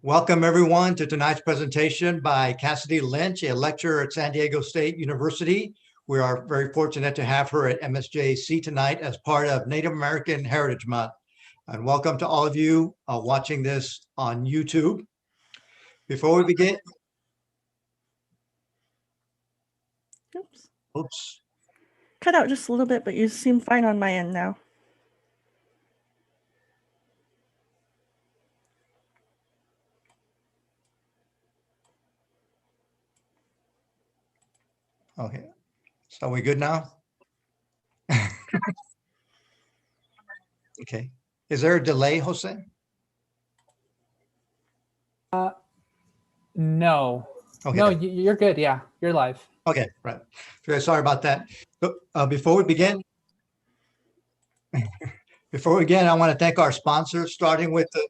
Welcome everyone to tonight's presentation by Cassidy Lynch, a lecturer at San Diego State University. We are very fortunate to have her at MSJC tonight as part of Native American Heritage Month. And welcome to all of you watching this on YouTube. Before we begin, oops. Cut out just a little bit, but you seem fine on my end now. Okay, so are we good now? Okay, is there a delay, Jose? No. Okay. No, you're good. Yeah, you're live. Okay, right. Okay, sorry about that. Before we begin, I want to thank our sponsors, starting with the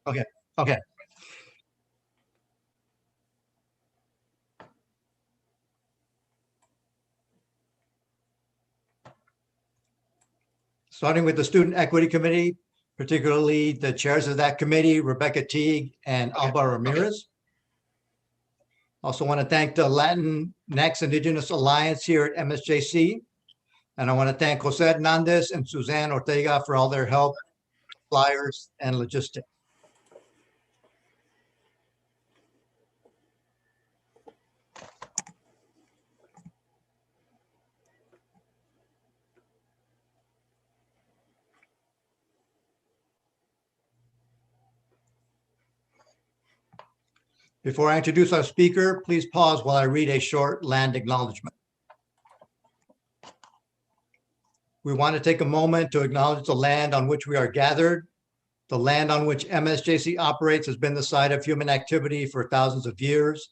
Okay. Starting with the Student Equity Committee, particularly the chairs of that committee, Rebecca Teague and Alba Ramirez. Also want to thank the Latinx Indigenous Alliance here at MSJC. And I want to thank Jose Hernandez and Suzanne Ortega for all their help, flyers, and logistics. Before I introduce our speaker, please pause while I read a short land acknowledgement. We want to take a moment to acknowledge the land on which we are gathered. The land on which MSJC operates has been the site of human activity for thousands of years.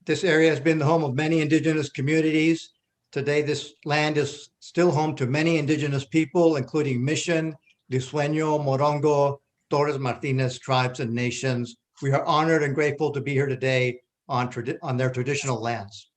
This area has been the home of many indigenous communities. Today, this land is still home to many indigenous people, including Mission, Lisueño, Morongo, Torres Martinez tribes and nations. We are honored and grateful to be here today on their traditional lands.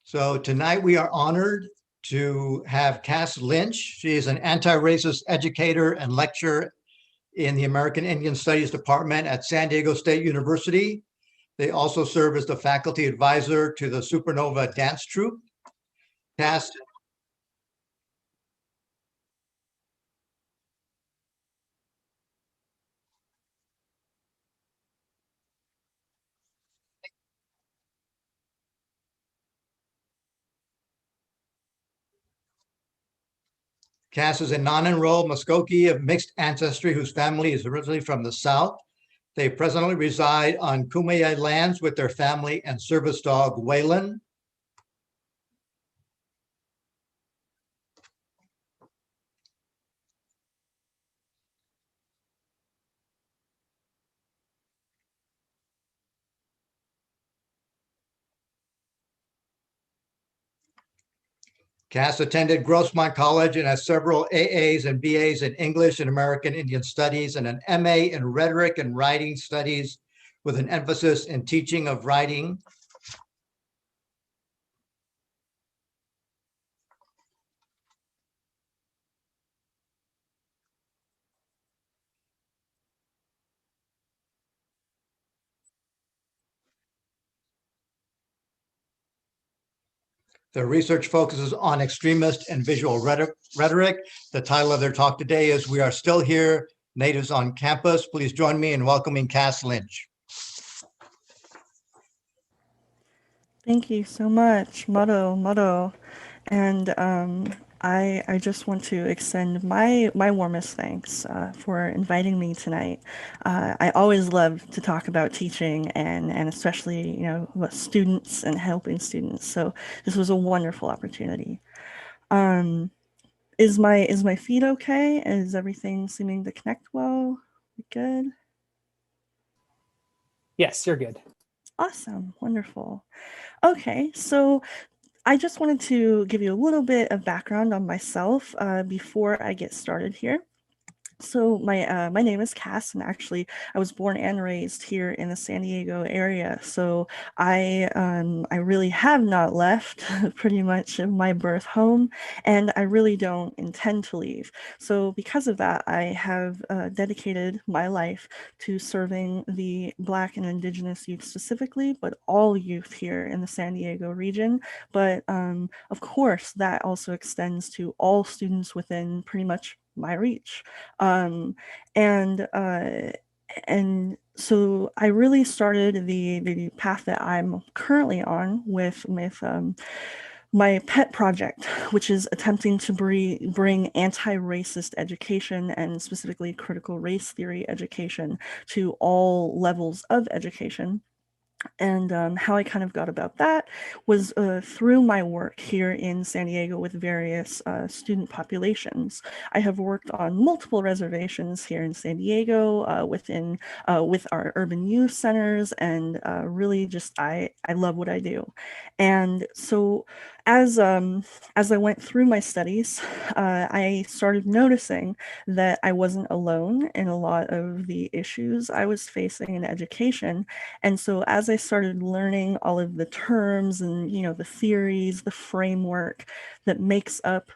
So tonight we are honored to have Cass Lynch. She is an anti-racist educator and lecturer in the American Indian Studies Department at San Diego State University. They also serve as the faculty advisor to the Supernova Dance Troupe. Cass is a non-enrolled Muskogee of mixed ancestry whose family is originally from the South. They presently reside on Kumeyaay lands with their family and service dog, Waylon. Cass attended Grossmont College and has several AAs and BAs in English and American Indian Studies and an MA in Rhetoric and Writing Studies with an emphasis in teaching of writing. Their research focuses on extremist and visual rhetoric. The title of their talk today is "We Are Still Here, Natives on Campus." Please join me in welcoming Cass Lynch. Thank you so much, Mado. And I just want to extend my warmest thanks for inviting me tonight. I always love to talk about teaching and especially, you know, with students and helping students. So this was a wonderful opportunity. Um, is my feed okay? Is everything seeming to connect well? Good. Yes, you're good. Awesome. Wonderful. Okay, so I just wanted to give you a little bit of background on myself before I get started here. So my name is Cass, and actually I was born and raised here in the San Diego area. So I really have not left pretty much of my birth home, and I really don't intend to leave. So because of that, I have dedicated my life to serving the Black and Indigenous youth specifically, but all youth here in the San Diego region. But of course, that also extends to all students within pretty much my reach. Um, and uh, and so I really started the path that I'm currently on with my pet project, which is attempting to bring anti-racist education and specifically critical race theory education to all levels of education. And how I kind of got about that was through my work here in San Diego with various student populations. I have worked on multiple reservations here in San Diego with our urban youth centers, and really just I love what I do. And so as I went through my studies, I started noticing that I wasn't alone in a lot of the issues I was facing in education. And so as I started learning all of the terms and, you know, the theories, the framework that makes up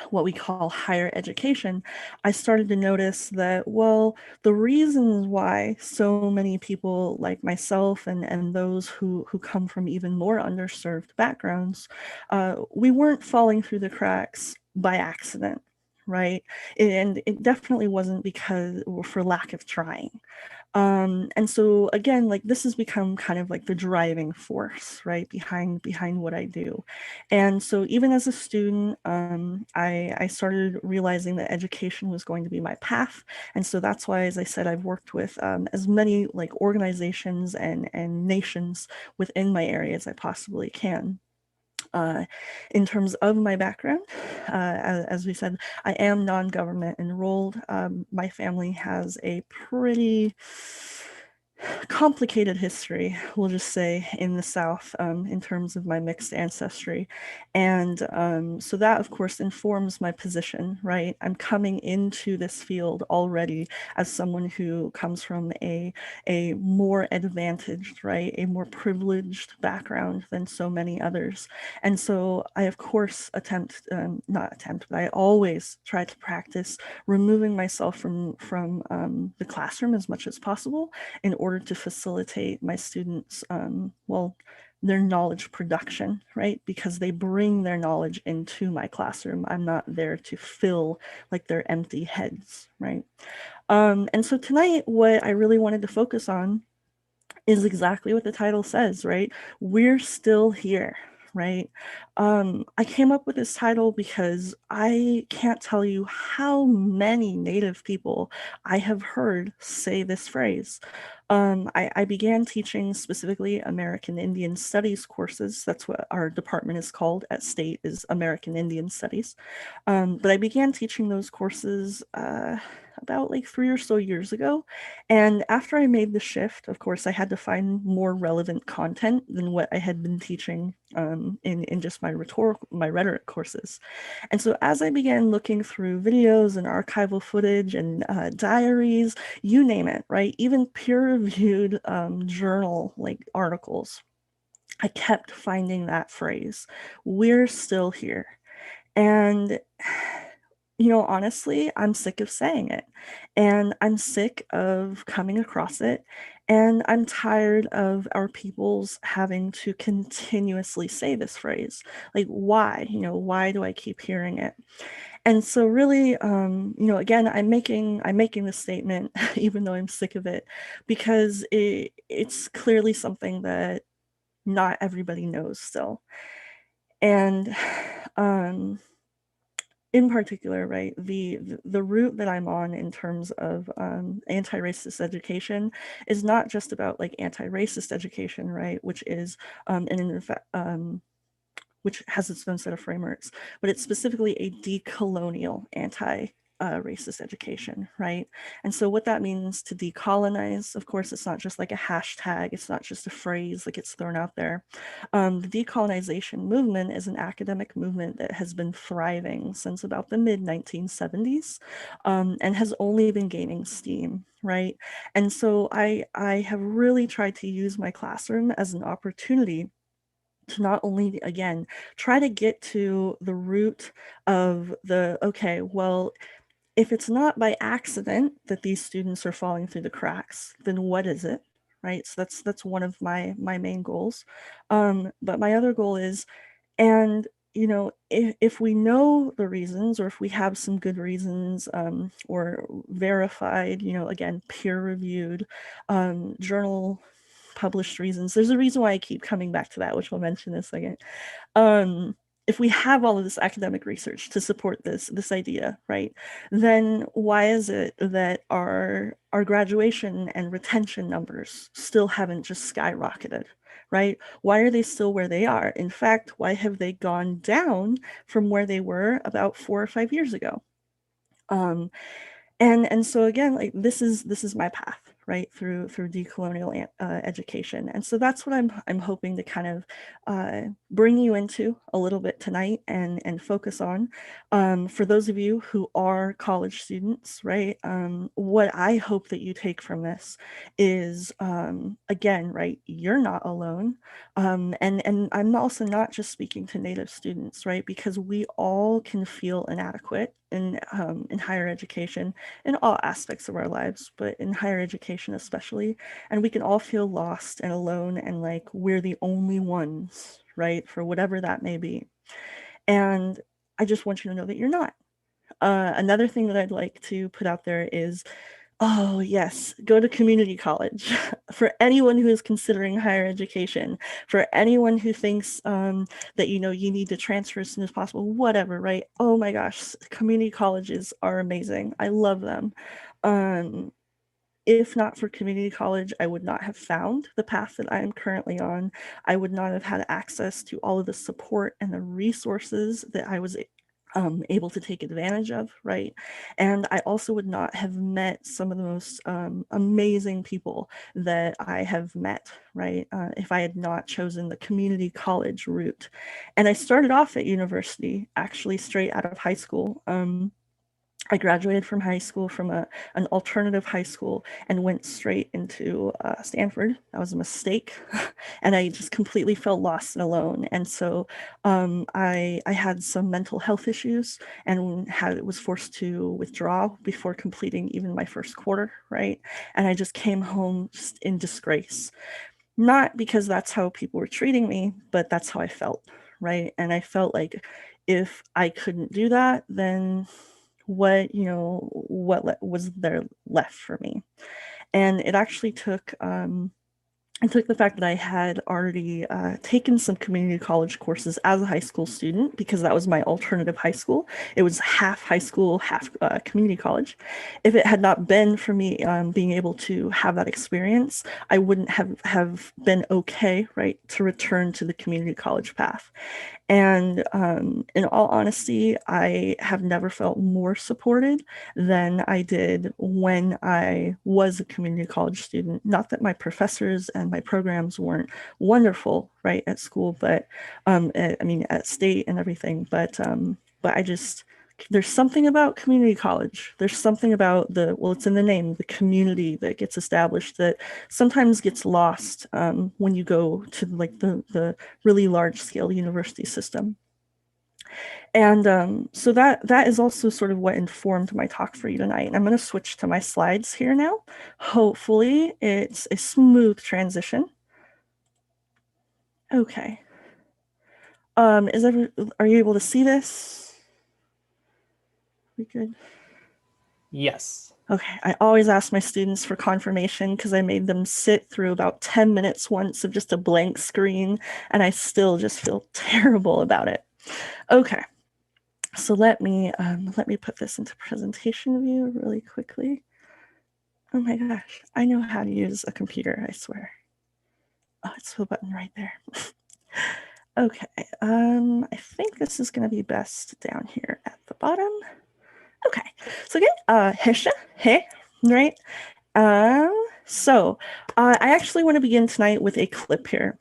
what we call higher education, I started to notice that, well, the reasons why so many people like myself and those who come from even more underserved backgrounds, we weren't falling through the cracks by accident, right? And it definitely wasn't because or for lack of trying. And so again, like this has become kind of like the driving force, right, behind what I do. And so even as a student, I started realizing that education was going to be my path. And so that's why, as I said, I've worked with as many like organizations and nations within my area as I possibly can. In terms of my background, as we said, I am non-government enrolled. My family has a pretty complicated history, we'll just say, in the South in terms of my mixed ancestry. And so that, of course, informs my position, right? I'm coming into this field already as someone who comes from a more advantaged, right? A more privileged background than so many others. And so I, of course, not attempt, but I always try to practice removing myself from the classroom as much as possible in order to facilitate my students, their knowledge production, right? Because they bring their knowledge into my classroom. I'm not there to fill like their empty heads, right? And so tonight, what I really wanted to focus on is exactly what the title says, right? We're still here, right? I came up with this title because I can't tell you how many Native people I have heard say this phrase. I began teaching specifically American Indian Studies courses. That's what our department is called at State, is American Indian Studies. But I began teaching those courses about like 3 or so years ago. And after I made the shift, of course, I had to find more relevant content than what I had been teaching in just my rhetoric courses. And so as I began looking through videos and archival footage and diaries, you name it, right? Even peer-reviewed journal like articles, I kept finding that phrase, we're still here. And you know, honestly, I'm sick of saying it, and I'm sick of coming across it, and I'm tired of our peoples having to continuously say this phrase. Like, why? You know, why do I keep hearing it? And so really, you know, again, I'm making this statement, even though I'm sick of it, because it's clearly something that not everybody knows still. And in particular, right, the route that I'm on in terms of anti-racist education is not just about like anti-racist education, right, which is which has its own set of frameworks, but it's specifically a decolonial anti-racist education, right? And so what that means to decolonize, of course, it's not just like a hashtag, it's not just a phrase that gets thrown out there. The decolonization movement is an academic movement that has been thriving since about the mid-1970s and has only been gaining steam, right? And so I have really tried to use my classroom as an opportunity to not only, again, try to get to the root of the, okay, well, if it's not by accident that these students are falling through the cracks, then what is it, right? So that's one of my main goals. But my other goal is, and you know, if we know the reasons, or if we have some good reasons, or verified, you know, again, peer-reviewed, journal published reasons. There's a reason why I keep coming back to that, which we'll mention in a second. If we have all of this academic research to support this idea, right, then why is it that our graduation and retention numbers still haven't just skyrocketed, right? Why are they still where they are? In fact, why have they gone down from where they were about 4 or 5 years ago? And so again, like this is my path, right, through decolonial education. And so that's what I'm hoping to kind of bring you into a little bit tonight and focus on. For those of you who are college students, right, what I hope that you take from this is, again, right, you're not alone. And I'm also not just speaking to Native students, right, because we all can feel inadequate in higher education, in all aspects of our lives, but in higher education especially. And we can all feel lost and alone and like we're the only ones, right, for whatever that may be. And I just want you to know that you're not. Another thing that I'd like to put out there is, oh, yes, go to community college. For anyone who is considering higher education, for anyone who thinks that, you know, you need to transfer as soon as possible, whatever, right? Oh my gosh, community colleges are amazing. I love them. If not for community college, I would not have found the path that I am currently on. I would not have had access to all of the support and the resources that I was able to take advantage of, right? And I also would not have met some of the most amazing people that I have met, right? If I had not chosen the community college route. And I started off at university, actually straight out of high school. I graduated from high school from an alternative high school and went straight into Stanford. That was a mistake. And I just completely felt lost and alone. And so I had some mental health issues and was forced to withdraw before completing even my first quarter, right? And I just came home just in disgrace. Not because that's how people were treating me, but that's how I felt, right? And I felt like if I couldn't do that, then what was there left for me? And it actually took the fact that I had already taken some community college courses as a high school student, because that was my alternative high school. It was half high school, half community college. If it had not been for me being able to have that experience, I wouldn't have been okay, right, to return to the community college path. And in all honesty, I have never felt more supported than I did when I was a community college student. Not that my professors and my programs weren't wonderful, right, at school, but at state and everything. But I just, there's something about community college. There's something about it's in the name, the community that gets established that sometimes gets lost when you go to like the really large scale university system. And so that is also sort of what informed my talk for you tonight. And I'm going to switch to my slides here now. Hopefully it's a smooth transition. Okay. Are you able to see this? We good? Yes. Okay, I always ask my students for confirmation because I made them sit through about 10 minutes once of just a blank screen, and I still just feel terrible about it. Okay, So let me put this into presentation view really quickly. Oh my gosh, I know how to use a computer, I swear. Oh, it's the button right there. Okay, I think this is gonna be best down here at the bottom. Okay, so again, hesha, hey, right? So I actually want to begin tonight with a clip here.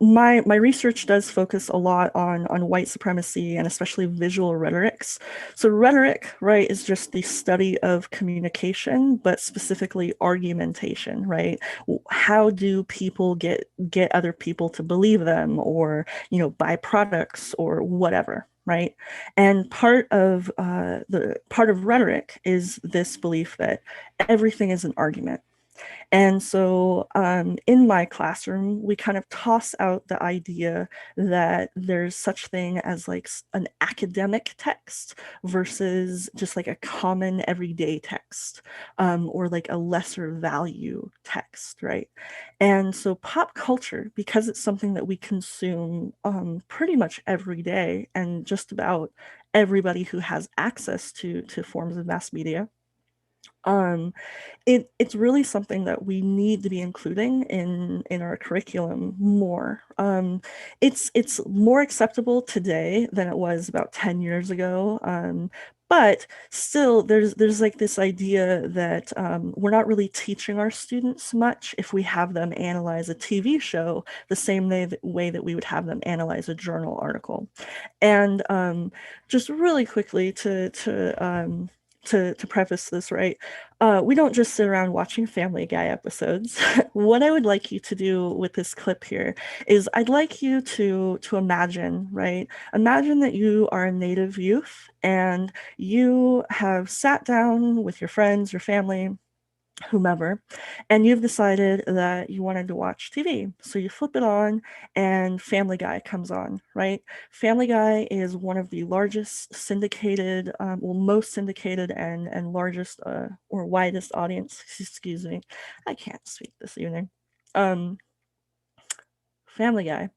My research does focus a lot on white supremacy and especially visual rhetorics. So rhetoric, right, is just the study of communication, but specifically argumentation, right? How do people get other people to believe them, or buy products or whatever, right? And part of rhetoric is this belief that everything is an argument. And so in my classroom, we kind of toss out the idea that there's such thing as like an academic text versus just like a common everyday text, or like a lesser value text, right? And so pop culture, because it's something that we consume pretty much every day, and just about everybody who has access to forms of mass media, it's really something that we need to be including in our curriculum more. It's more acceptable today than it was about 10 years ago. But still, there's like this idea that we're not really teaching our students much if we have them analyze a TV show the same way that we would have them analyze a journal article. And just really quickly to preface this, right? We don't just sit around watching Family Guy episodes. What I would like you to do with this clip here is I'd like you to imagine, right? Imagine that you are a Native youth and you have sat down with your friends, your family, whomever, and you've decided that you wanted to watch TV. So you flip it on and Family Guy comes on, right? Family Guy is one of the largest syndicated, most syndicated and largest or widest audience, excuse me, I can't speak this evening. Family Guy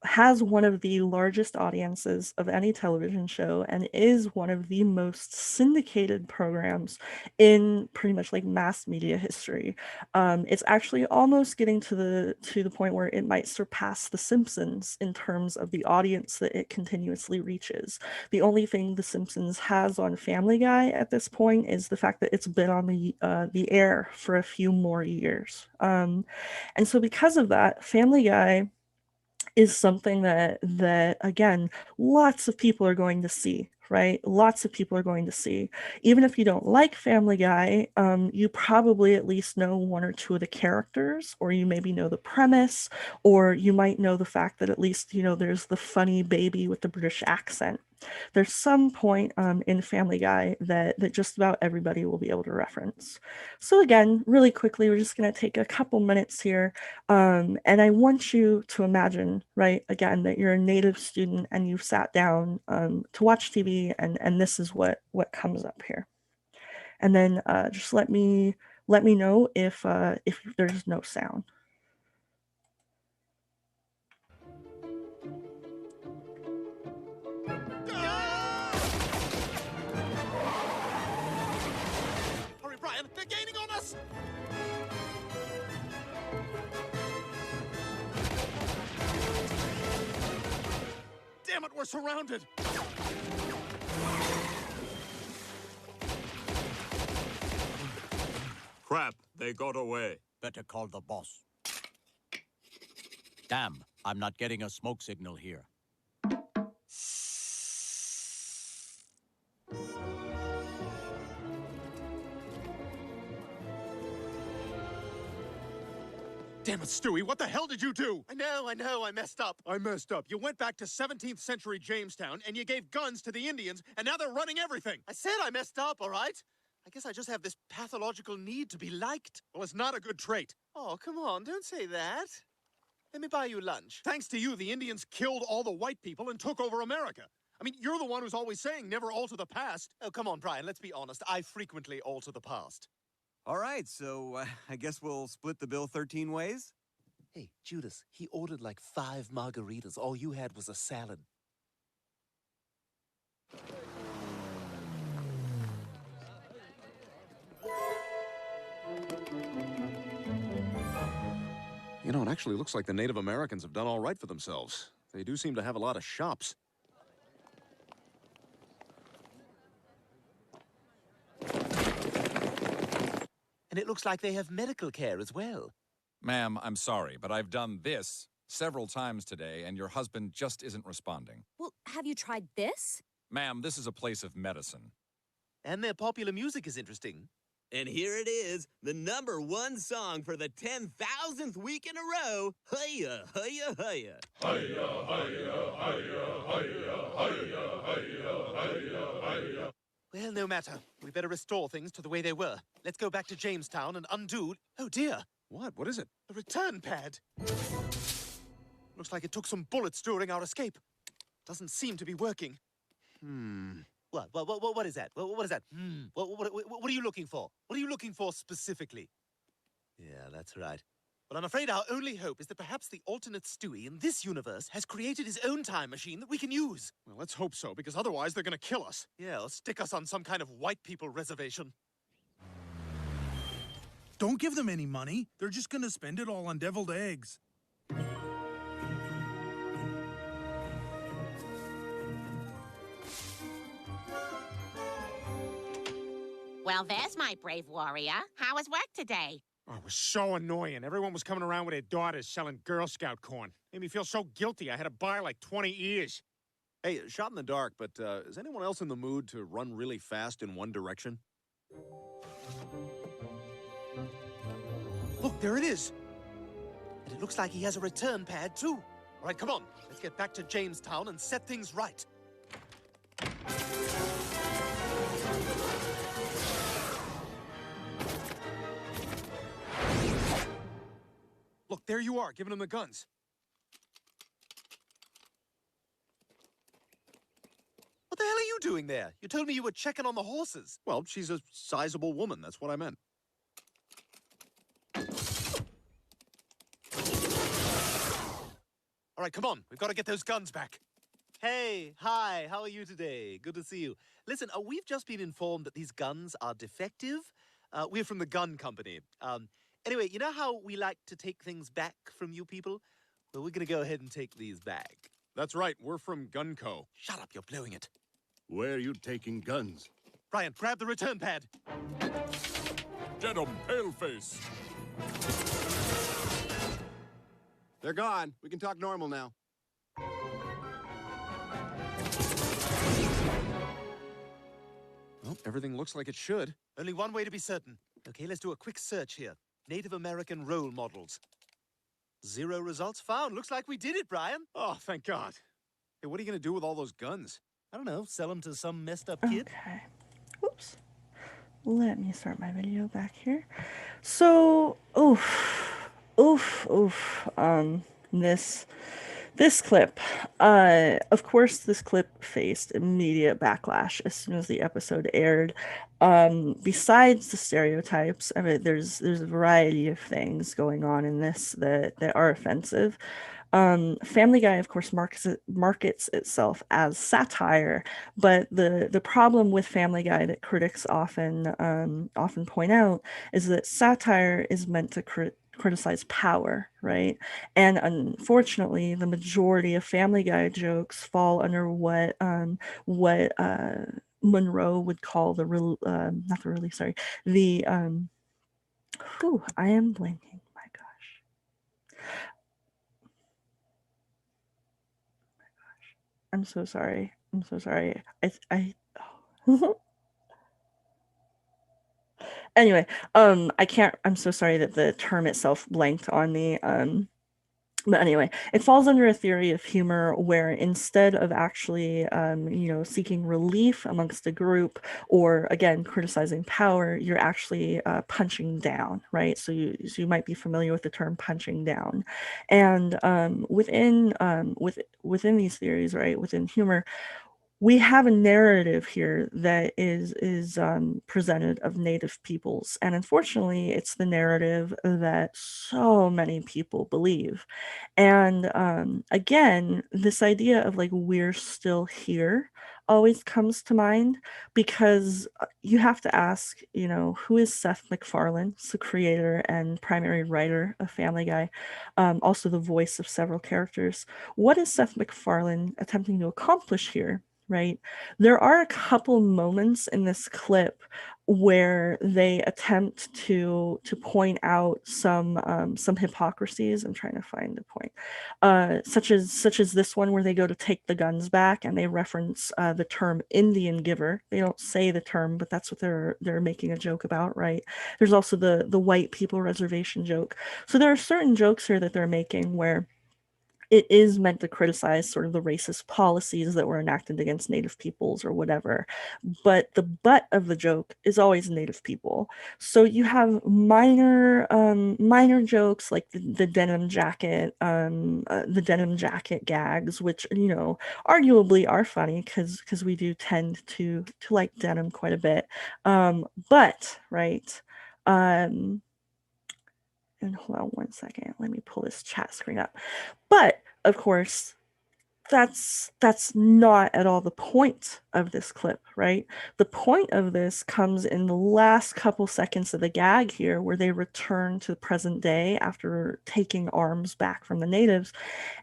has one of the largest audiences of any television show and is one of the most syndicated programs in pretty much like mass media history. It's actually almost getting to the point where it might surpass The Simpsons in terms of the audience that it continuously reaches. The only thing The Simpsons has on Family Guy at this point is the fact that it's been on the air for a few more years. And so because of that, Family Guy is something that again, lots of people are going to see, right? Lots of people are going to see. Even if you don't like Family Guy, you probably at least know one or two of the characters, or you maybe know the premise, or you might know the fact that at least, there's the funny baby with the British accent. There's some point in Family Guy that just about everybody will be able to reference. So again, really quickly, we're just going to take a couple minutes here, and I want you to imagine, right, again, that you're a Native student and you've sat down to watch TV, and this is what comes up here. And then just let me know if there's no sound. Hurry, Brian! They're gaining on us! Damn it, we're surrounded! Crap, they got away. Better call the boss. Damn, I'm not getting a smoke signal here. Damn it, Stewie, what the hell did you do? I know, I messed up. I messed up. You went back to 17th century Jamestown, and you gave guns to the Indians, and now they're running everything. I said I messed up, all right? I guess I just have this pathological need to be liked. Well, it's not a good trait. Oh, come on, don't say that. Let me buy you lunch. Thanks to you, the Indians killed all the white people and took over America. I mean, you're the one who's always saying never alter the past. Oh, come on, Brian, let's be honest. I frequently alter the past. All right, so I guess we'll split the bill 13 ways? Hey, Judas, he ordered like 5 margaritas. All you had was a salad. You know, it actually looks like the Native Americans have done all right for themselves. They do seem to have a lot of shops. And it looks like they have medical care as well. Ma'am, I'm sorry, but I've done this several times today, and your husband just isn't responding. Well, have you tried this? Ma'am, this is a place of medicine. And their popular music is interesting. And here it is, the #1 song for the 10,000th week in a row. Hiya, hiya, hiya. Well, no matter. We better restore things to the way they were. Let's go back to Jamestown and undo... Oh, dear. What? What is it? A return pad. Looks like it took some bullets during our escape. Doesn't seem to be working. What is that? What is that? What are you looking for? What are you looking for specifically? Yeah, that's right. But I'm afraid our only hope is that perhaps the alternate Stewie in this universe has created his own time machine that we can use. Well, let's hope so, because otherwise they're gonna kill us. Yeah, or stick us on some kind of white people reservation. Don't give them any money. They're just gonna spend it all on deviled eggs. Well, there's my brave warrior. How was work today? Oh, it was so annoying. Everyone was coming around with their daughters selling Girl Scout corn. Made me feel so guilty I had to buy like 20 ears. Hey, shot in the dark, but is anyone else in the mood to run really fast in one direction? Look, there it is. And it looks like he has a return pad, too. All right, come on. Let's get back to Jamestown and set things right. Look, there you are, giving them the guns. What the hell are you doing there? You told me you were checking on the horses. Well, she's a sizable woman. That's what I meant. All right, come on. We've got to get those guns back. Hey, hi, how are you today? Good to see you. Listen, we've just been informed that these guns are defective. We're from the gun company. Anyway, you know how we like to take things back from you people? Well, we're going to go ahead and take these back. That's right. We're from Gunco. Shut up, you're blowing it. Where are you taking guns? Brian, grab the return pad. Get 'em, paleface! They're gone. We can talk normal now. Well, everything looks like it should. Only one way to be certain. Okay, let's do a quick search here. Native American role models. 0 results found. Looks like we did it, Brian. Oh, thank God. Hey, what are you going to do with all those guns? I don't know, sell them to some messed up kid? Okay. Whoops. Let me start my video back here. So, this clip, of course, this clip faced immediate backlash as soon as the episode aired. Besides the stereotypes, I mean, there's a variety of things going on in this that are offensive. Family Guy, of course, markets itself as satire, but the problem with Family Guy that critics often point out is that satire is meant to criticize power, right? And unfortunately, the majority of Family Guy jokes fall under what Monroe would call the I am blanking. My gosh. I'm so sorry. Anyway, I'm so sorry that the term itself blanked on me. But anyway, it falls under a theory of humor where instead of actually, seeking relief amongst a group or again, criticizing power, you're actually punching down, right? So you might be familiar with the term punching down. And within these theories, right, within humor, we have a narrative here that is presented of Native peoples. And unfortunately, it's the narrative that so many people believe. And again, this idea of like, we're still here, always comes to mind, because you have to ask, who is Seth MacFarlane? It's the creator and primary writer of Family Guy, also the voice of several characters. What is Seth MacFarlane attempting to accomplish here, right? There are a couple moments in this clip where they attempt to point out some hypocrisies. I'm trying to find the point, such as this one where they go to take the guns back and they reference the term Indian giver. They don't say the term, but that's what they're making a joke about, right? There's also the white people reservation joke. So there are certain jokes here that they're making where it is meant to criticize sort of the racist policies that were enacted against Native peoples or whatever. But the butt of the joke is always Native people. So you have minor jokes like the denim jacket, gags, which, arguably are funny because we do tend to like denim quite a bit. But, right, and hold on one second, let me pull this chat screen up. But of course, that's not at all the point of this clip, right? The point of this comes in the last couple seconds of the gag here, where they return to the present day after taking arms back from the natives,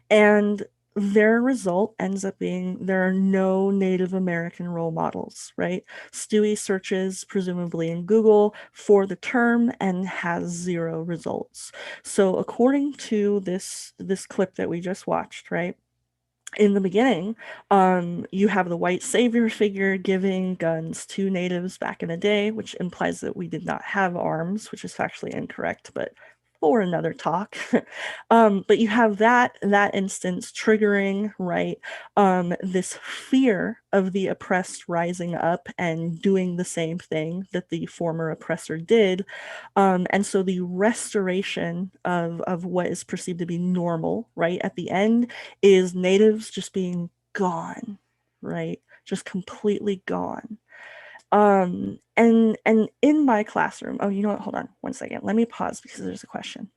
and their result ends up being there are no Native American role models, right? Stewie searches, presumably in Google, for the term and has 0 results. So according to this clip that we just watched, right? In the beginning, you have the white savior figure giving guns to natives back in the day, which implies that we did not have arms, which is factually incorrect, but for another talk. But you have that instance triggering, right, this fear of the oppressed rising up and doing the same thing that the former oppressor did. And so the restoration of what is perceived to be normal, right, at the end is natives just being gone, right, just completely gone. And in my classroom, oh, you know what? Hold on one second. Let me pause because there's a question.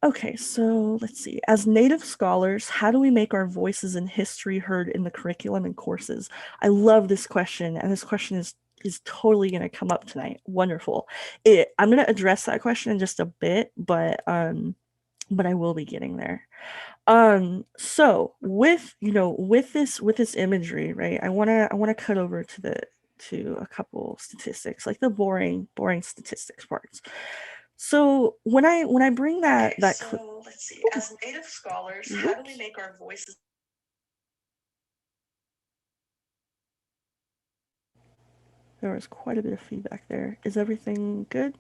Okay, so let's see. As Native scholars, how do we make our voices in history heard in the curriculum and courses? I love this question, and this question is totally going to come up tonight. Wonderful. I'm going to address that question in just a bit, but I will be getting there. So with this imagery, right? I want to cut over to a couple statistics, like the boring statistics parts. So when I bring that so let's see. As Native scholars, how do we make our voices? There was quite a bit of feedback there. Is everything good?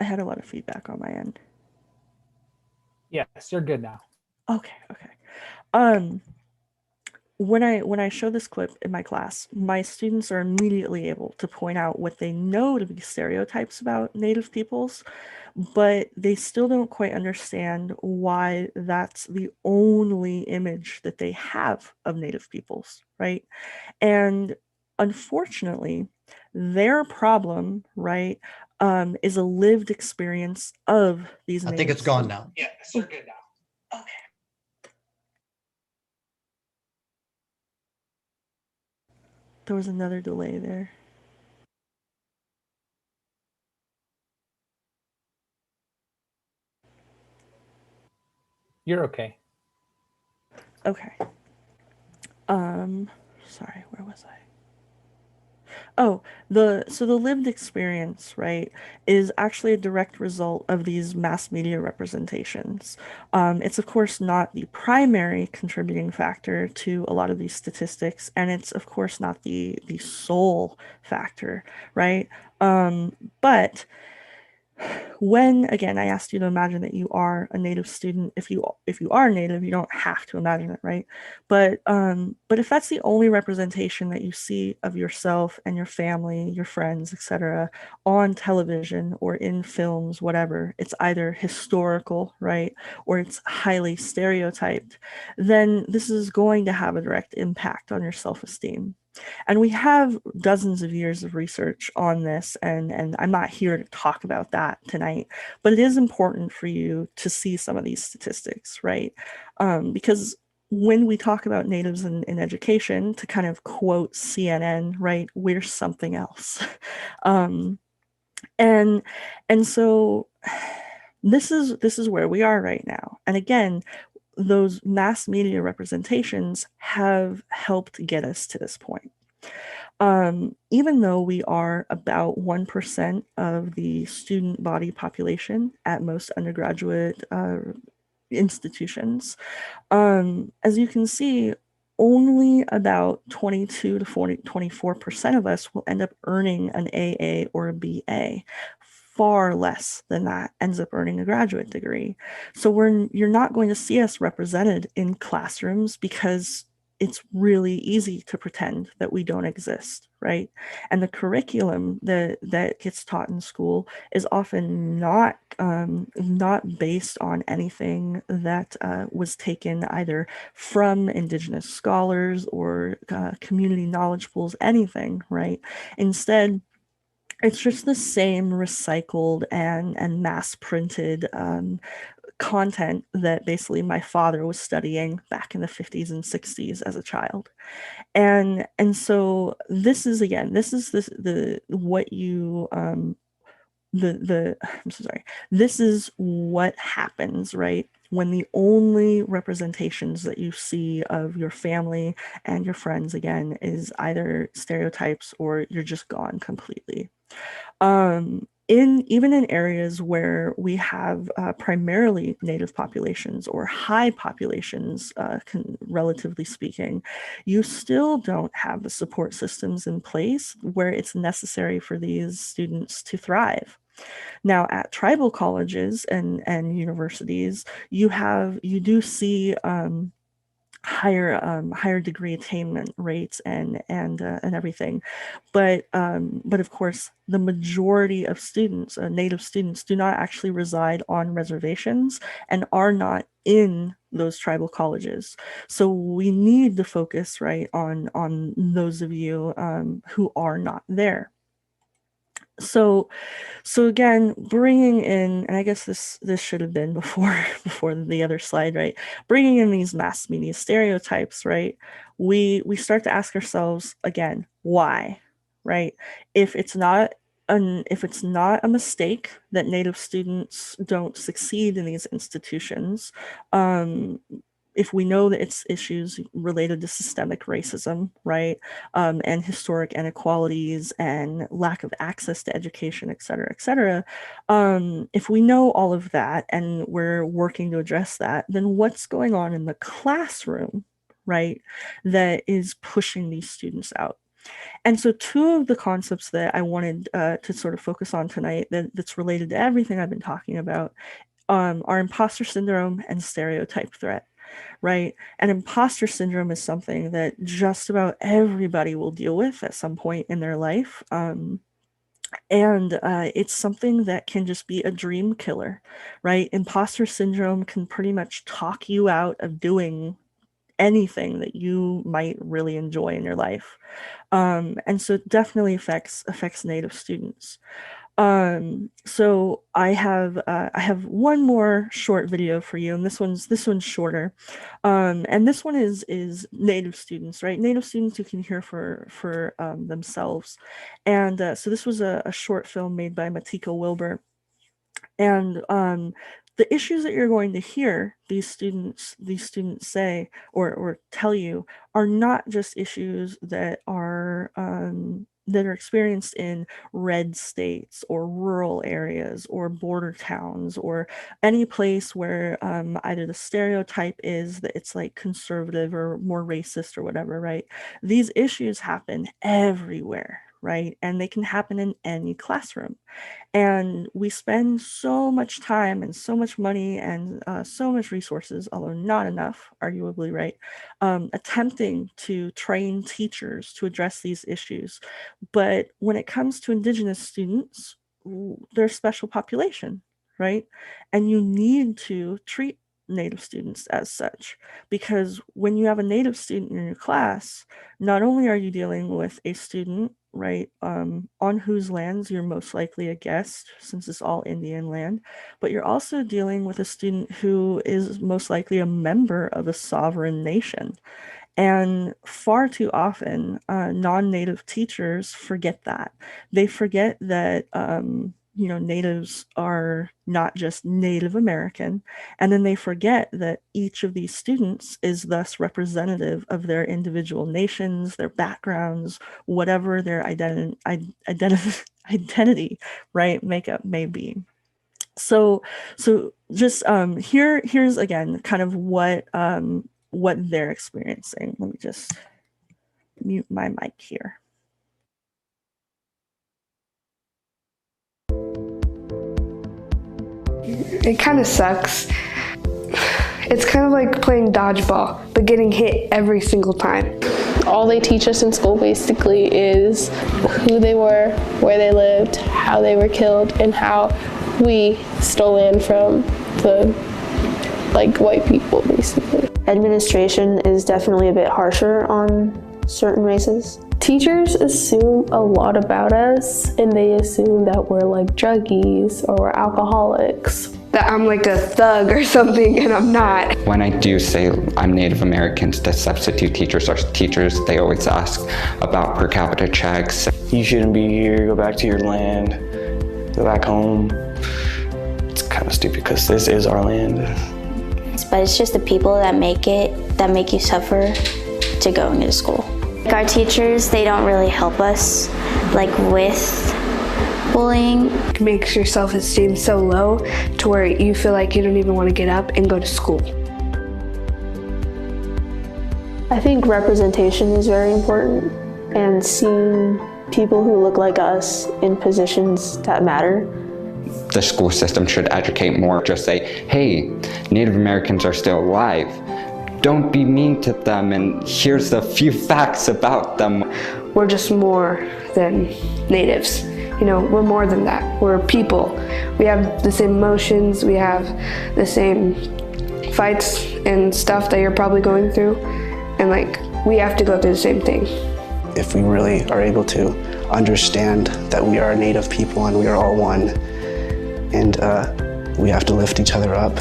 I had a lot of feedback on my end. Yes, you're good now. Okay. When I show this clip in my class, my students are immediately able to point out what they know to be stereotypes about Native peoples, but they still don't quite understand why that's the only image that they have of Native peoples, right? And unfortunately, their problem, right, is a lived experience of these. I think it's gone now. Yeah, you're good now. Okay. There was another delay there. You're okay. Okay. Sorry, where was I? Oh, the lived experience, right, is actually a direct result of these mass media representations. It's of course not the primary contributing factor to a lot of these statistics, and it's of course not the sole factor, right? But when, again, I asked you to imagine that you are a Native student. If you are Native, you don't have to imagine it, right? But if that's the only representation that you see of yourself and your family, your friends, etc., on television or in films, whatever, it's either historical, right, or it's highly stereotyped, then this is going to have a direct impact on your self-esteem. And we have dozens of years of research on this, and I'm not here to talk about that tonight, but it is important for you to see some of these statistics, right? Because when we talk about natives in education, to kind of quote CNN, right, we're something else. And so this is where we are right now. And again, those mass media representations have helped get us to this point. Even though we are about 1% of the student body population at most undergraduate institutions, as you can see, only about 22 to 24% of us will end up earning an AA or a BA. Far less than that ends up earning a graduate degree. So you're not going to see us represented in classrooms because it's really easy to pretend that we don't exist, right? And the curriculum that gets taught in school is often not based on anything that was taken either from Indigenous scholars or community knowledge pools, anything, right? Instead, it's just the same recycled and mass printed content that basically my father was studying back in the 50s and 60s as a child. And so this is what you I'm so sorry. This is what happens, right? When the only representations that you see of your family and your friends again is either stereotypes or you're just gone completely. Even in areas where we have primarily native populations or high populations, relatively speaking, you still don't have the support systems in place where it's necessary for these students to thrive. Now, at tribal colleges and universities, you do see higher degree attainment rates and everything, but of course the majority of students, native students, do not actually reside on reservations and are not in those tribal colleges. So we need to focus right on those of you who are not there. So again, bringing in, and I guess this should have been before the other slide, right? Bringing in these mass media stereotypes, right? We start to ask ourselves again, why, right? If it's not a mistake that Native students don't succeed in these institutions, if we know that it's issues related to systemic racism, right, and historic inequalities and lack of access to education, et cetera, if we know all of that and we're working to address that, then what's going on in the classroom, right, that is pushing these students out? And so two of the concepts that I wanted to sort of focus on tonight that's related to everything I've been talking about are imposter syndrome and stereotype threat. Right. And imposter syndrome is something that just about everybody will deal with at some point in their life. And it's something that can just be a dream killer, right? Imposter syndrome can pretty much talk you out of doing anything that you might really enjoy in your life. And so it definitely affects Native students. So I have one more short video for you, and this one's shorter. And this one is Native students, right? Native students who can hear for themselves. And so this was a short film made by Matika Wilbur. And the issues that you're going to hear these students say or tell you are not just issues that are experienced in red states or rural areas or border towns or any place where either the stereotype is that it's like conservative or more racist or whatever, right? These issues happen everywhere, right? And they can happen in any classroom. And we spend so much time and so much money and so much resources, although not enough, arguably, right, attempting to train teachers to address these issues. But when it comes to Indigenous students, they're a special population, right? And you need to treat Native students as such, because when you have a Native student in your class, not only are you dealing with a student right, on whose lands you're most likely a guest, since it's all Indian land, but you're also dealing with a student who is most likely a member of a sovereign nation. And far too often, non-native teachers forget that. They forget that, natives are not just Native American, and then they forget that each of these students is thus representative of their individual nations, their backgrounds, whatever their identity, right, makeup may be. So just here's again kind of what they're experiencing. Let me just mute my mic here. It kind of sucks. It's kind of like playing dodgeball, but getting hit every single time. All they teach us in school basically is who they were, where they lived, how they were killed, and how we stole land from the white people, basically. Administration is definitely a bit harsher on certain races. Teachers assume a lot about us, and they assume that we're like druggies or we're alcoholics. That I'm like a thug or something, and I'm not. When I do say I'm Native American, the substitute teachers are teachers. They always ask about per capita checks. You shouldn't be here, go back to your land, go back home. It's kind of stupid because this is our land. But it's just the people that make you suffer to going to school. Our teachers, they don't really help us with bullying. It makes your self-esteem so low to where you feel like you don't even want to get up and go to school. I think representation is very important, and seeing people who look like us in positions that matter. The school system should educate more. Just say, hey, Native Americans are still alive. Don't be mean to them, and here's a few facts about them. We're just more than natives. We're more than that. We're people. We have the same emotions, we have the same fights and stuff that you're probably going through, and we have to go through the same thing. If we really are able to understand that we are Native people and we are all one, and we have to lift each other up.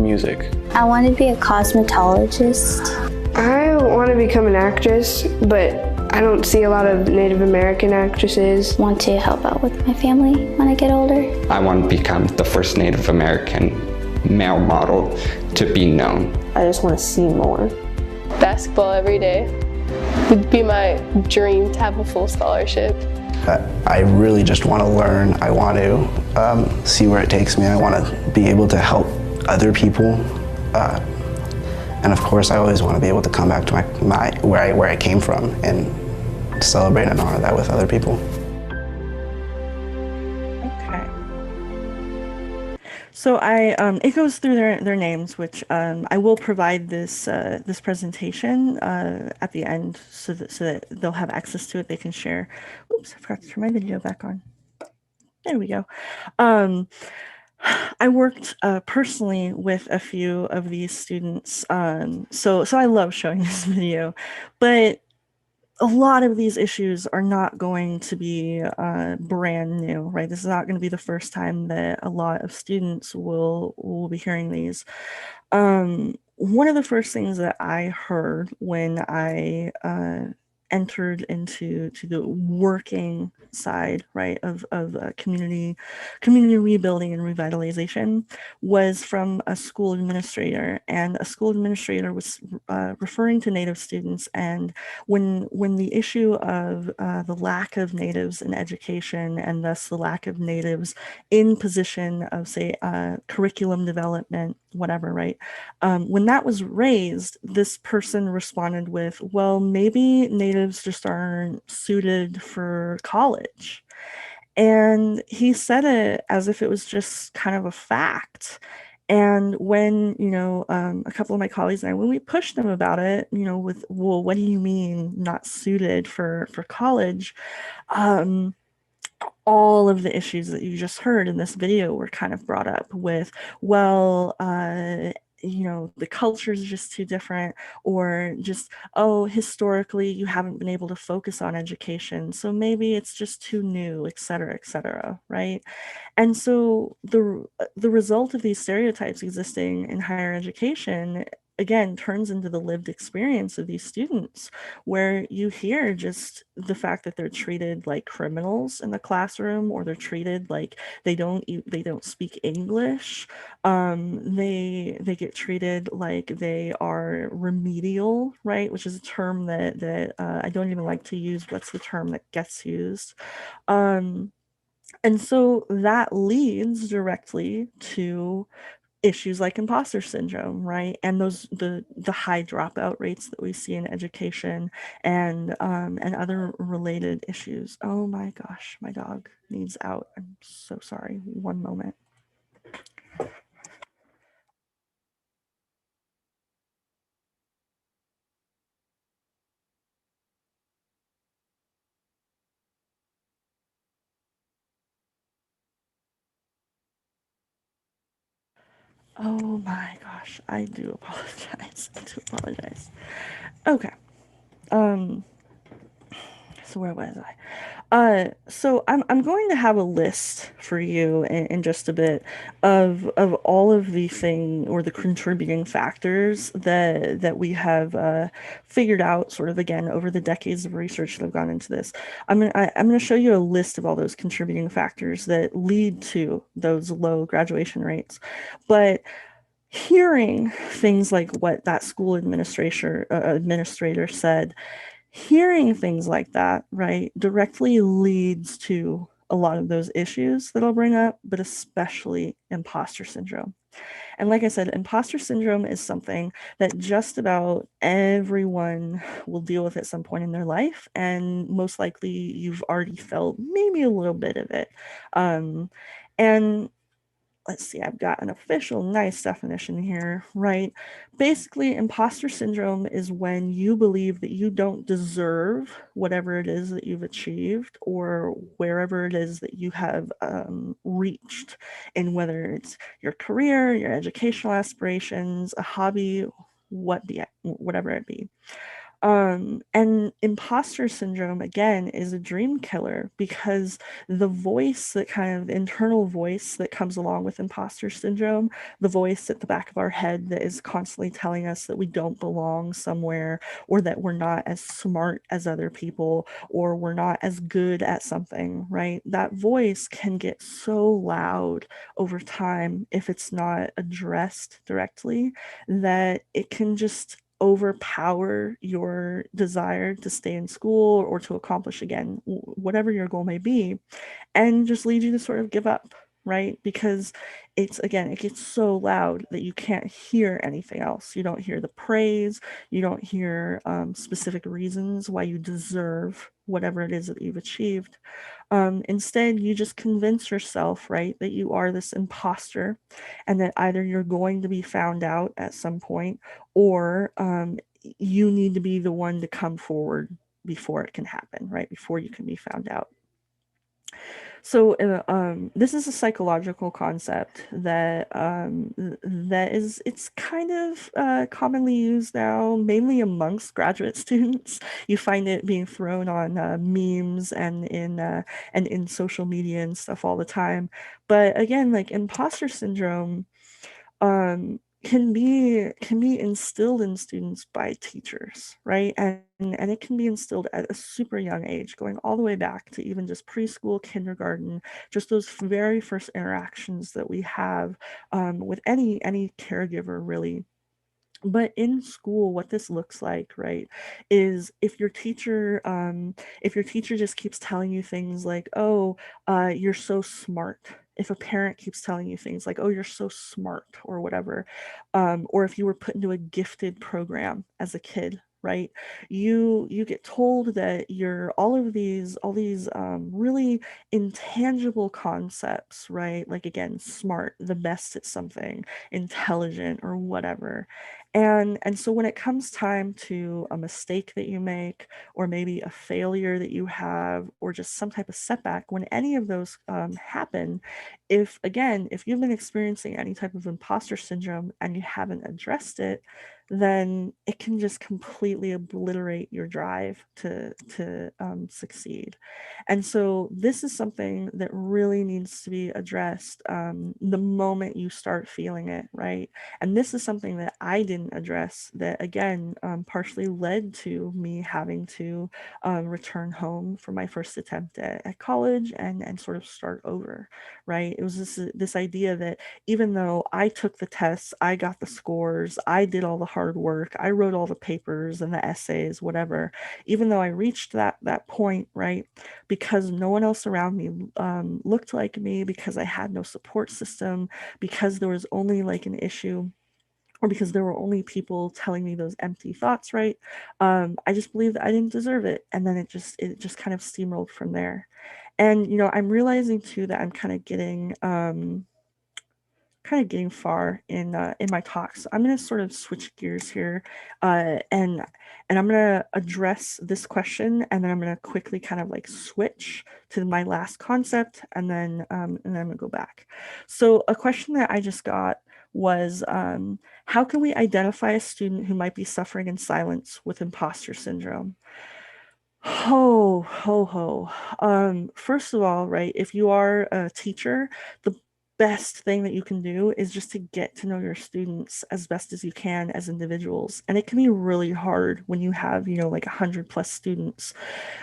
Music. I want to be a cosmetologist. I want to become an actress, but I don't see a lot of Native American actresses. Want to help out with my family when I get older. I want to become the first Native American male model to be known. I just want to see more. Basketball every day would be my dream to have a full scholarship. I really just want to learn. I want to see where it takes me. I want to be able to help other people. And of course, I always want to be able to come back to where I came from and celebrate and honor that with other people. Okay. So it goes through their names, which I will provide this presentation at the end so that they'll have access to it. They can share. Oops, I forgot to turn my video back on. There we go. I worked personally with a few of these students, so I love showing this video, but a lot of these issues are not going to be brand new, right? This is not going to be the first time that a lot of students will be hearing these. One of the first things that I heard when I entered into the working side, right, of community rebuilding and revitalization was from a school administrator, and a school administrator was referring to Native students, and when the issue of the lack of Natives in education, and thus the lack of Natives in position of, say, curriculum development, whatever, right, when that was raised, this person responded with, well, maybe Natives just aren't suited for college. And he said it as if it was just kind of a fact. And when, a couple of my colleagues and I, when we pushed them about it, with, well, what do you mean not suited for college? All of the issues that you just heard in this video were kind of brought up with, well, you know, the culture is just too different, or just, oh, historically you haven't been able to focus on education, so maybe it's just too new, et cetera, right? And so the result of these stereotypes existing in higher education again turns into the lived experience of these students, where you hear just the fact that they're treated like criminals in the classroom, or they're treated like they don't speak English. They get treated like they are remedial, right? Which is a term that I don't even like to use. What's the term that gets used? And so that leads directly to issues like imposter syndrome, right? And the high dropout rates that we see in education, and other related issues. Oh my gosh, my dog needs out. I'm so sorry. One moment. Oh my gosh, I do apologize. I do apologize. Okay. So where was I? So I'm going to have a list for you in just a bit of all of the thing or the contributing factors that we have figured out sort of again over the decades of research that have gone into this. I'm gonna show you a list of all those contributing factors that lead to those low graduation rates, but hearing things like what that school administrator said, hearing things like that, right, directly leads to a lot of those issues that I'll bring up, but especially imposter syndrome. And like I said, imposter syndrome is something that just about everyone will deal with at some point in their life. And most likely you've already felt maybe a little bit of it. And let's see, I've got an official nice definition here, right? Basically, imposter syndrome is when you believe that you don't deserve whatever it is that you've achieved, or wherever it is that you have reached, and whether it's your career, your educational aspirations, a hobby, whatever it be. And imposter syndrome, again, is a dream killer, because the voice, that kind of internal voice that comes along with imposter syndrome, the voice at the back of our head that is constantly telling us that we don't belong somewhere, or that we're not as smart as other people, or we're not as good at something, right? That voice can get so loud over time, if it's not addressed directly, that it can just overpower your desire to stay in school or to accomplish, again, whatever your goal may be, and just lead you to sort of give up, right? Because it gets so loud that you can't hear anything else. You don't hear the praise, you don't hear specific reasons why you deserve whatever it is that you've achieved. Instead, you just convince yourself, right, that you are this imposter, and that either you're going to be found out at some point, or you need to be the one to come forward before it can happen, right? Before you can be found out. So this is a psychological concept that it's kind of commonly used now, mainly amongst graduate students. You find it being thrown on memes and in social media and stuff all the time. But again, like imposter syndrome can be instilled in students by teachers, right? And it can be instilled at a super young age, going all the way back to even just preschool, kindergarten, just those very first interactions that we have with any caregiver, really. But in school, what this looks like, right, is if your teacher just keeps telling you things like, oh, you're so smart. If a parent keeps telling you things like, oh, you're so smart, or whatever, or if you were put into a gifted program as a kid, right, you get told that you're all these really intangible concepts, right? Like, again, smart, the best at something, intelligent, or whatever. And so when it comes time to a mistake that you make, or maybe a failure that you have, or just some type of setback, when any of those happen, if you've been experiencing any type of imposter syndrome and you haven't addressed it, then it can just completely obliterate your drive to succeed. And so this is something that really needs to be addressed the moment you start feeling it, right? And this is something that I didn't address, that again partially led to me having to return home for my first attempt at college and sort of start over, right? It was this idea that even though I took the tests, I got the scores, I did all the hard work, I wrote all the papers and the essays, whatever, even though I reached that point, right, because no one else around me looked like me, because I had no support system, because there was only like an issue, or because there were only people telling me those empty thoughts, right? I just believed that I didn't deserve it. And then it just kind of steamrolled from there. And, I'm realizing too that I'm kind of getting far in my talks. I'm going to sort of switch gears here, and I'm going to address this question, and then I'm going to quickly kind of like switch to my last concept, and then I'm going to go back. So a question that I just got was, how can we identify a student who might be suffering in silence with imposter syndrome? Ho, ho, ho. First of all, right, if you are a teacher, the best thing that you can do is just to get to know your students as best as you can as individuals. And it can be really hard when you have, like 100+ students.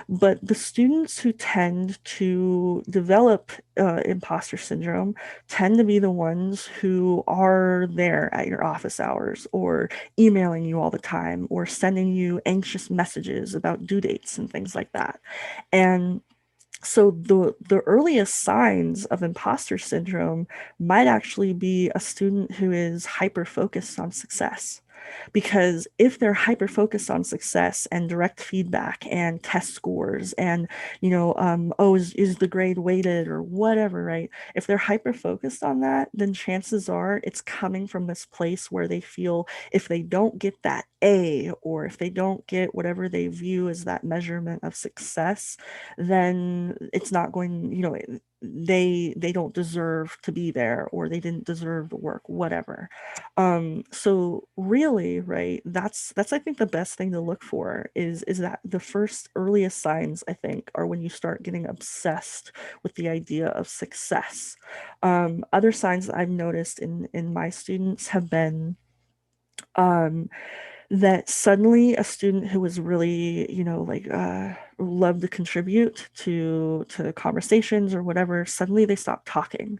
But the students who tend to develop imposter syndrome tend to be the ones who are there at your office hours, or emailing you all the time, or sending you anxious messages about due dates and things like that. And so the earliest signs of imposter syndrome might actually be a student who is hyper focused on success. Because if they're hyper focused on success and direct feedback and test scores and, is the grade weighted or whatever, right? If they're hyper focused on that, then chances are it's coming from this place where they feel if they don't get that A, or if they don't get whatever they view as that measurement of success, then it's not going, they don't deserve to be there, or they didn't deserve the work, whatever. So really, right, that's I think the best thing to look for is that the first earliest signs, I think, are when you start getting obsessed with the idea of success. Other signs that I've noticed in my students have been that suddenly a student who was really, loved to contribute to conversations or whatever, suddenly they stop talking.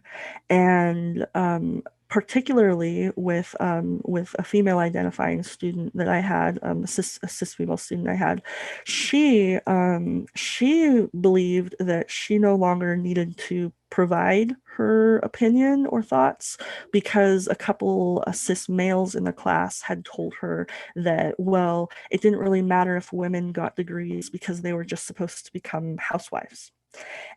And particularly with a female identifying student that I had, a cis female student I had, she believed that she no longer needed to provide her opinion or thoughts, because a couple cis males in the class had told her that, well, it didn't really matter if women got degrees because they were just supposed to become housewives.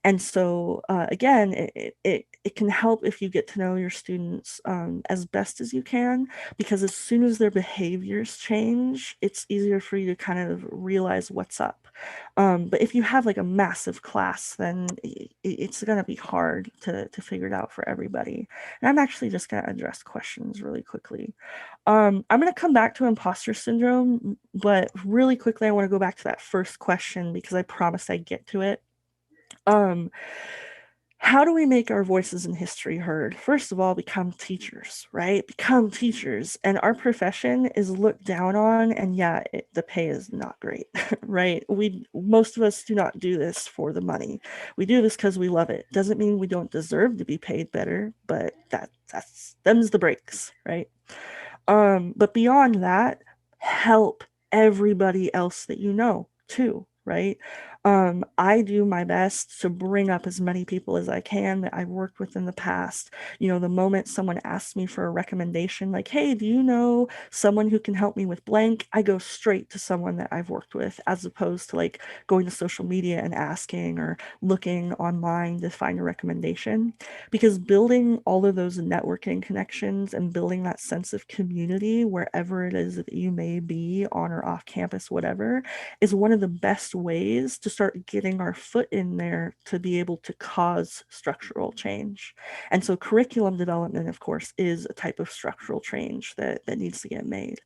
And so again, it can help if you get to know your students as best as you can, because as soon as their behaviors change, it's easier for you to kind of realize what's up. But if you have like a massive class, then it's going to be hard to figure it out for everybody. And I'm actually just going to address questions really quickly. I'm going to come back to imposter syndrome, but really quickly, I want to go back to that first question because I promised I'd get to it. How do we make our voices in history heard? First of all, become teachers, right? Become teachers. And our profession is looked down on, and yeah, the pay is not great, right? Most of us do not do this for the money. We do this because we love it. Doesn't mean we don't deserve to be paid better, but them's the breaks, right? But beyond that, help everybody else that you know too, right? I do my best to bring up as many people as I can that I've worked with in the past. You know, the moment someone asks me for a recommendation, like, hey, do you know someone who can help me with blank? I go straight to someone that I've worked with, as opposed to like going to social media and asking or looking online to find a recommendation. Because building all of those networking connections and building that sense of community wherever it is that you may be on or off campus, whatever, is one of the best ways to start getting our foot in there to be able to cause structural change. And so curriculum development, of course, is a type of structural change that needs to get made.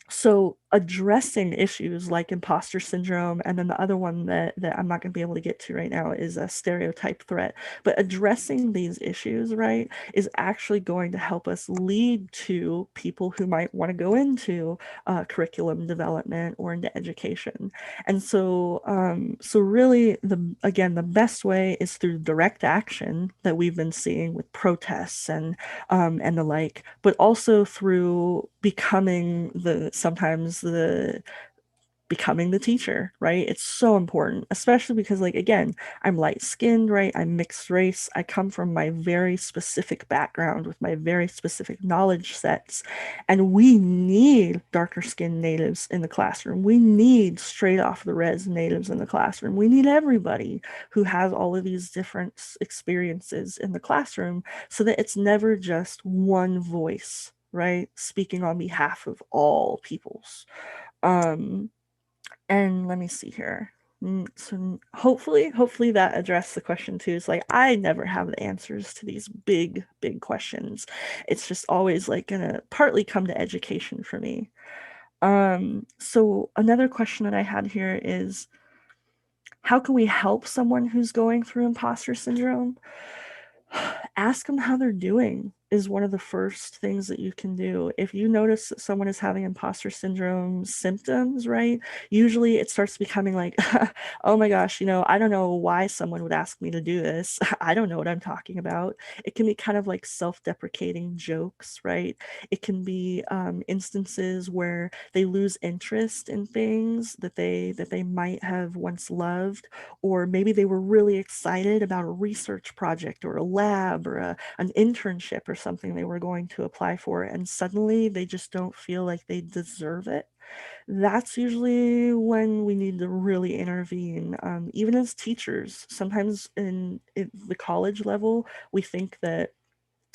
So addressing issues like imposter syndrome, and then the other one that I'm not going to be able to get to right now is a stereotype threat. But addressing these issues, right, is actually going to help us lead to people who might want to go into curriculum development or into education. And so, so really, the best way is through direct action that we've been seeing with protests and the like, but also through becoming becoming the teacher, right? It's so important, especially because, like, again, I'm light skinned, right? I'm mixed race. I come from my very specific background with my very specific knowledge sets. And we need darker skinned natives in the classroom. We need straight off the res natives in the classroom. We need everybody who has all of these different experiences in the classroom so that it's never just one voice, right? Speaking on behalf of all peoples. And let me see here. So hopefully that addressed the question too. It's like, I never have the answers to these big questions. It's just always like gonna partly come to education for me. So another question that I had here is, how can we help someone who's going through imposter syndrome? Ask them how they're doing is one of the first things that you can do. If you notice that someone is having imposter syndrome symptoms, right? Usually it starts becoming like, oh my gosh, you know, I don't know why someone would ask me to do this. I don't know what I'm talking about. It can be kind of like self-deprecating jokes, right? It can be instances where they lose interest in things that they might have once loved, or maybe they were really excited about a research project or a lab or an internship or something they were going to apply for, and suddenly they just don't feel like they deserve it. That's usually when we need to really intervene. Even as teachers, sometimes in the college level, we think that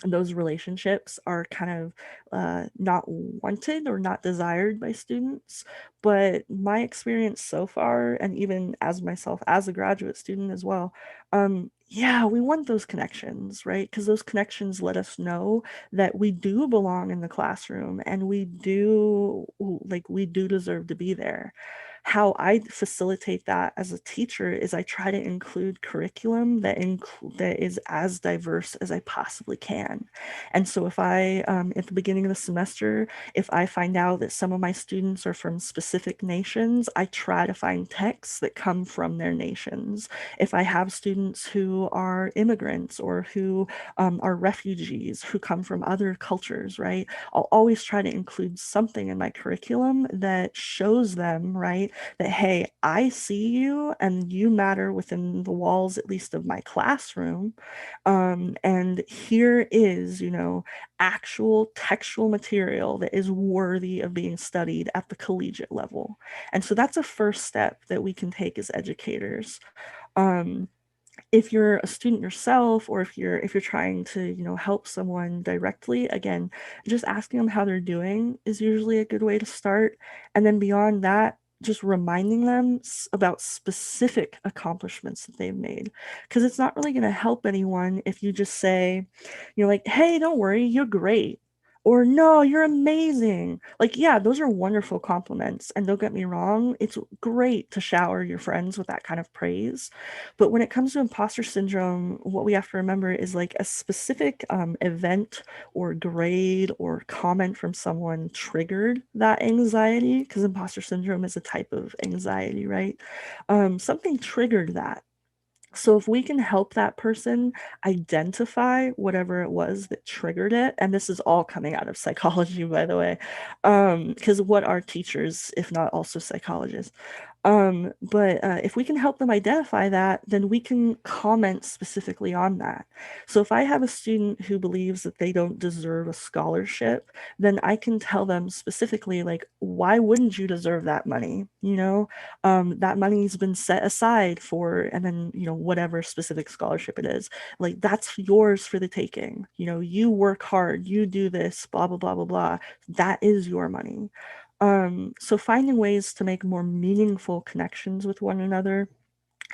those relationships are kind of not wanted or not desired by students. But my experience so far, and even as myself as a graduate student as well, yeah, we want those connections, right? Because those connections let us know that we do belong in the classroom and we do deserve to be there. How I facilitate that as a teacher is I try to include curriculum that is as diverse as I possibly can. And so if I, at the beginning of the semester, if I find out that some of my students are from specific nations, I try to find texts that come from their nations. If I have students who are immigrants or who are refugees who come from other cultures, right, I'll always try to include something in my curriculum that shows them, right, that, hey, I see you and you matter within the walls, at least of my classroom. And here is, you know, actual textual material that is worthy of being studied at the collegiate level. And so that's a first step that we can take as educators. If you're a student yourself, or if you're trying to, you know, help someone directly, again, just asking them how they're doing is usually a good way to start. And then beyond that, just reminding them about specific accomplishments that they've made. Because it's not really going to help anyone if you just say, you know, like, hey, don't worry, you're great. Or no, you're amazing. Like, yeah, those are wonderful compliments. And don't get me wrong, it's great to shower your friends with that kind of praise. But when it comes to imposter syndrome, what we have to remember is like a specific event or grade or comment from someone triggered that anxiety, because imposter syndrome is a type of anxiety, right? Something triggered that. So if we can help that person identify whatever it was that triggered it, and this is all coming out of psychology, by the way, because what are teachers if not also psychologists? But if we can help them identify that, then we can comment specifically on that. So if I have a student who believes that they don't deserve a scholarship, then I can tell them specifically, like, why wouldn't you deserve that money? You know, that money's been set aside for, and then, you know, whatever specific scholarship it is, like, that's yours for the taking. You know, you work hard, you do this, blah, blah, blah, blah, blah. That is your money. So finding ways to make more meaningful connections with one another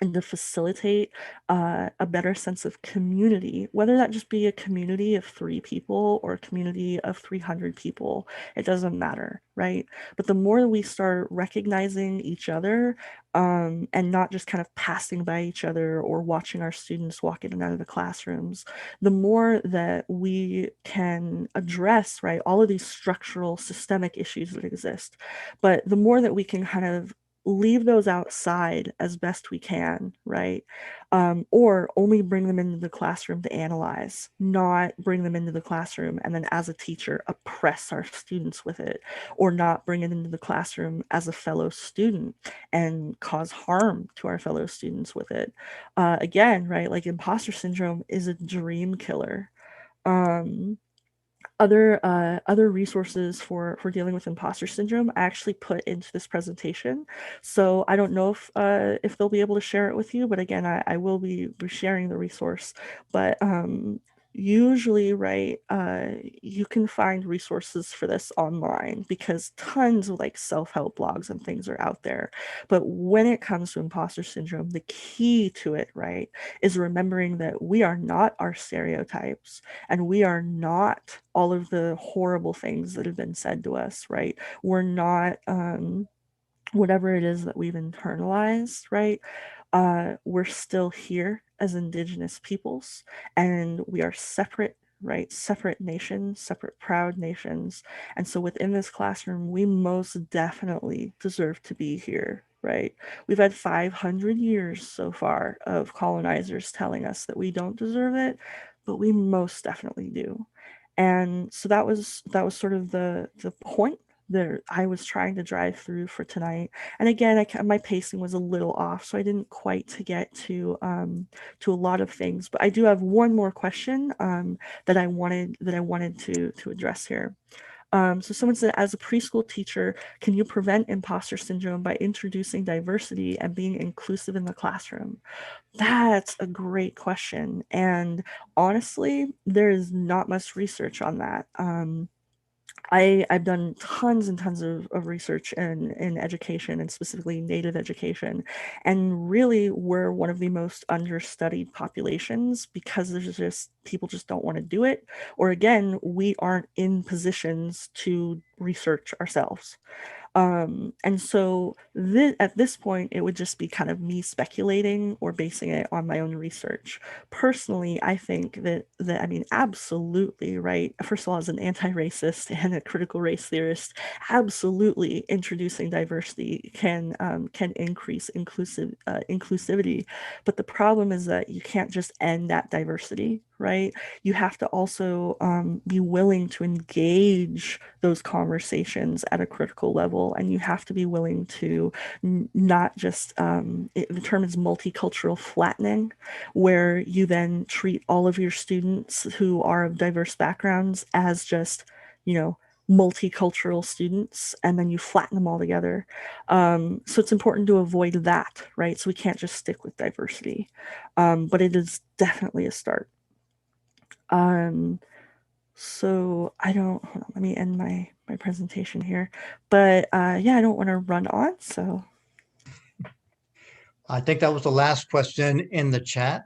and to facilitate a better sense of community, whether that just be a community of 3 people or a community of 300 people, it doesn't matter, right? But the more we start recognizing each other and not just kind of passing by each other or watching our students walk in and out of the classrooms, the more that we can address, right, all of these structural systemic issues that exist. But the more that we can kind of leave those outside as best we can, right? Or only bring them into the classroom to analyze, not bring them into the classroom and then as a teacher oppress our students with it, or not bring it into the classroom as a fellow student and cause harm to our fellow students with it. Again, right, like imposter syndrome is a dream killer. Other resources for dealing with imposter syndrome I actually put into this presentation. So I don't know if they'll be able to share it with you, but again, I will be sharing the resource. But usually, right, you can find resources for this online because tons of like self-help blogs and things are out there. But when it comes to imposter syndrome, the key to it, right, is remembering that we are not our stereotypes and we are not all of the horrible things that have been said to us, right? We're not whatever it is that we've internalized, right? We're still here as Indigenous peoples, and we are separate, right? Separate nations, separate proud nations. And so within this classroom, we most definitely deserve to be here, right? We've had 500 years so far of colonizers telling us that we don't deserve it, but we most definitely do. And so that was sort of the point that I was trying to drive through for tonight. And again, my pacing was a little off, so I didn't quite to get to a lot of things. But I do have one more question that I wanted to address here. So someone said, as a preschool teacher, can you prevent imposter syndrome by introducing diversity and being inclusive in the classroom? That's a great question. And honestly, there is not much research on that. I've done tons and tons of research in education and specifically Native education. And really, we're one of the most understudied populations because there's just people just don't want to do it. Or again, we aren't in positions to research ourselves. And so at this point, it would just be kind of me speculating or basing it on my own research. Personally, I think that I mean, absolutely, right? First of all, as an anti-racist and a critical race theorist, absolutely introducing diversity can increase inclusivity. But the problem is that you can't just end at diversity, right? You have to also be willing to engage those conversations at a critical level, and you have to be willing to not just, the term is multicultural flattening, where you then treat all of your students who are of diverse backgrounds as just, you know, multicultural students, and then you flatten them all together. So it's important to avoid that, right? So we can't just stick with diversity, but it is definitely a start. So I don't, hold on, let me end my presentation here. But yeah, I don't want to run on, so. I think that was the last question in the chat.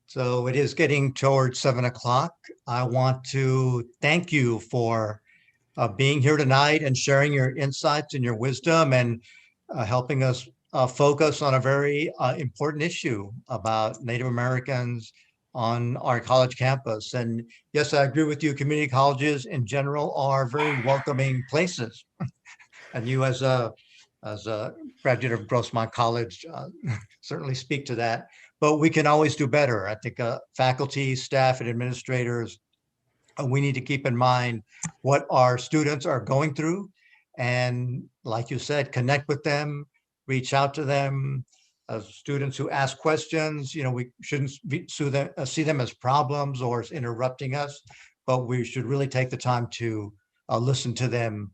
So it is getting towards 7 o'clock. I want to thank you for being here tonight and sharing your insights and your wisdom and helping us focus on a very important issue about Native Americans on our college campus. And yes, I agree with you. Community colleges in general are very welcoming places. And you as a graduate of Grossmont College certainly speak to that. But we can always do better. I think faculty, staff, and administrators, we need to keep in mind what our students are going through. And like you said, connect with them, reach out to them. Students who ask questions, we shouldn't see them as problems or as interrupting us, but we should really take the time to listen to them,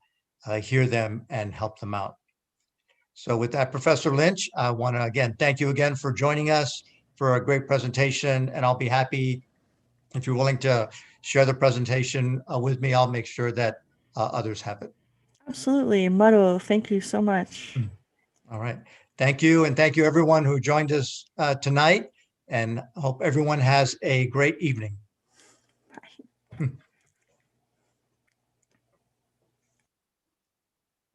hear them, and help them out. So with that, Professor Lynch, I want to again thank you again for joining us for a great presentation, and I'll be happy if you're willing to share the presentation with me. I'll make sure that others have it. Absolutely. Maru, thank you so much. All right. Thank you. And thank you everyone who joined us tonight, and hope everyone has a great evening.